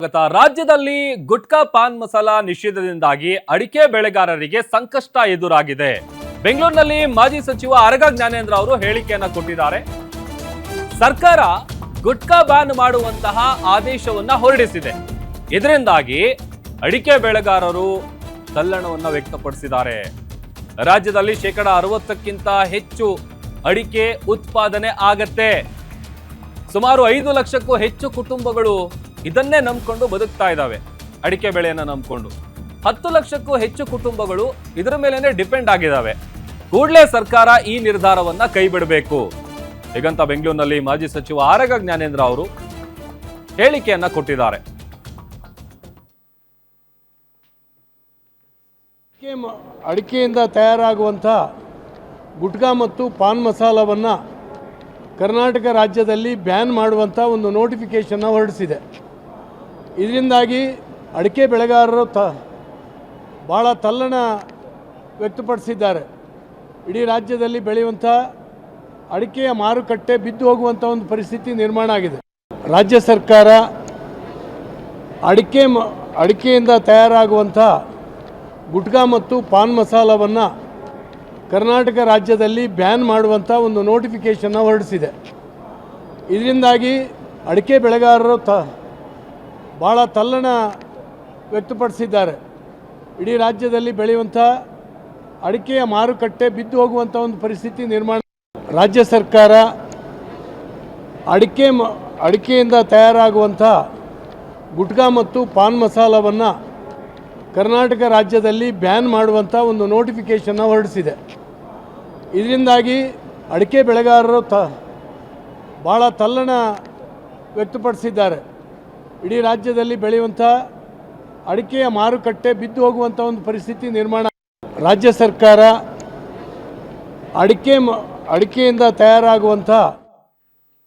ರಾಜ್ಯದಲ್ಲಿ ಗುಟ್ಕಾ ಪಾನ್ ಮಸಾಲ ನಿಷೇಧದಿಂದಾಗಿ ಅಡಿಕೆ ಬೆಳೆಗಾರರಿಗೆ ಸಂಕಷ್ಟ ಎದುರಾಗಿದೆ. ಬೆಂಗಳೂರಿನಲ್ಲಿ ಮಾಜಿ ಸಚಿವ ಆರಗ ಜ್ಞಾನೇಂದ್ರ ಅವರು ಹೇಳಿಕೆಯನ್ನ ಕೊಟ್ಟಿದ್ದಾರೆ. ಸರ್ಕಾರ ಗುಟ್ಕಾ ಬ್ಯಾನ್ ಮಾಡುವಂತಹ ಆದೇಶವನ್ನ ಹೊರಡಿಸಿದೆ. ಇದರಿಂದಾಗಿ ಅಡಿಕೆ ಬೆಳೆಗಾರರು ತಲ್ಲಣವನ್ನ ವ್ಯಕ್ತಪಡಿಸಿದ್ದಾರೆ. ರಾಜ್ಯದಲ್ಲಿ 60%ಕ್ಕಿಂತ ಹೆಚ್ಚು ಅಡಿಕೆ ಉತ್ಪಾದನೆ ಆಗತ್ತೆ. ಸುಮಾರು 5 ಲಕ್ಷಕ್ಕೂ ಹೆಚ್ಚು ಕುಟುಂಬಗಳು ಇದನ್ನೇ ನಂಬಿಕೊಂಡು ಬದುಕ್ತಾ ಇದ್ದಾವೆ. ಅಡಿಕೆ ಬೆಳೆಯನ್ನ ನಂಬಿಕೊಂಡು 10 ಲಕ್ಷಕ್ಕೂ ಹೆಚ್ಚು ಕುಟುಂಬಗಳು ಇದರ ಮೇಲೇನೆ ಡಿಪೆಂಡ್ ಆಗಿದ್ದಾವೆ. ಕೂಡಲೇ ಸರ್ಕಾರ ಈ ನಿರ್ಧಾರವನ್ನ ಕೈ ಬಿಡಬೇಕು ಹೀಗಂತ ಬೆಂಗಳೂರಿನಲ್ಲಿ ಮಾಜಿ ಸಚಿವ ಆರಗ ಜ್ಞಾನೇಂದ್ರ ಅವರು ಹೇಳಿಕೆಯನ್ನ ಕೊಟ್ಟಿದ್ದಾರೆ. ಅಡಿಕೆಯಿಂದ ತಯಾರಾಗುವಂಥ ಗುಟ್ಕಾ ಮತ್ತು ಪಾನ್ ಮಸಾಲವನ್ನು ಕರ್ನಾಟಕ ರಾಜ್ಯದಲ್ಲಿ ಬ್ಯಾನ್ ಮಾಡುವಂಥ ಒಂದು ನೋಟಿಫಿಕೇಷನ್ನ ಹೊರಡಿಸಿದೆ. ಇದರಿಂದಾಗಿ ಅಡಿಕೆ ಬೆಳೆಗಾರರು ಭಾಳ ತಲ್ಲಣ ವ್ಯಕ್ತಪಡಿಸಿದ್ದಾರೆ. ಇಡೀ ರಾಜ್ಯದಲ್ಲಿ ಬೆಳೆಯುವಂಥ ಅಡಿಕೆಯ ಮಾರುಕಟ್ಟೆ ಬಿದ್ದು ಹೋಗುವಂಥ ಒಂದು ಪರಿಸ್ಥಿತಿ ನಿರ್ಮಾಣ ಆಗಿದೆ. ರಾಜ್ಯ ಸರ್ಕಾರ ಅಡಿಕೆಯಿಂದ ತಯಾರಾಗುವಂಥ ಗುಟ್ಕಾ ಮತ್ತು ಪಾನ್ ಮಸಾಲವನ್ನು ಕರ್ನಾಟಕ ರಾಜ್ಯದಲ್ಲಿ ಬ್ಯಾನ್ ಮಾಡುವಂಥ ಒಂದು ನೋಟಿಫಿಕೇಷನ್ನ ಹೊರಡಿಸಿದೆ. ಇದರಿಂದಾಗಿ ಅಡಿಕೆ ಬೆಳೆಗಾರರು ಭಾಳ ತಲ್ಲಣ ವ್ಯಕ್ತಪಡಿಸಿದ್ದಾರೆ. ಇಡೀ ರಾಜ್ಯದಲ್ಲಿ ಬೆಳೆಯುವಂಥ ಅಡಿಕೆಯ ಮಾರುಕಟ್ಟೆ ಬಿದ್ದು ಹೋಗುವಂಥ ಒಂದು ಪರಿಸ್ಥಿತಿ ನಿರ್ಮಾಣ. ರಾಜ್ಯ ಸರ್ಕಾರ ಅಡಿಕೆಯಿಂದ ತಯಾರಾಗುವಂಥ ಗುಟ್ಕಾ ಮತ್ತು ಪಾನ್ ಮಸಾಲವನ್ನು ಕರ್ನಾಟಕ ರಾಜ್ಯದಲ್ಲಿ ಬ್ಯಾನ್ ಮಾಡುವಂಥ ಒಂದು ನೋಟಿಫಿಕೇಷನ್ನ ಹೊರಡಿಸಿದೆ. ಇದರಿಂದಾಗಿ ಅಡಿಕೆ ಬೆಳೆಗಾರರು ಭಾಳ ತಲ್ಲಣ ವ್ಯಕ್ತಪಡಿಸಿದ್ದಾರೆ. ಇಡೀ ರಾಜ್ಯದಲ್ಲಿ ಬೆಳೆಯುವಂಥ ಅಡಿಕೆಯ ಮಾರುಕಟ್ಟೆ ಬಿದ್ದು ಹೋಗುವಂಥ ಒಂದು ಪರಿಸ್ಥಿತಿ ನಿರ್ಮಾಣ. ರಾಜ್ಯ ಸರ್ಕಾರ ಅಡಿಕೆಯಿಂದ ತಯಾರಾಗುವಂಥ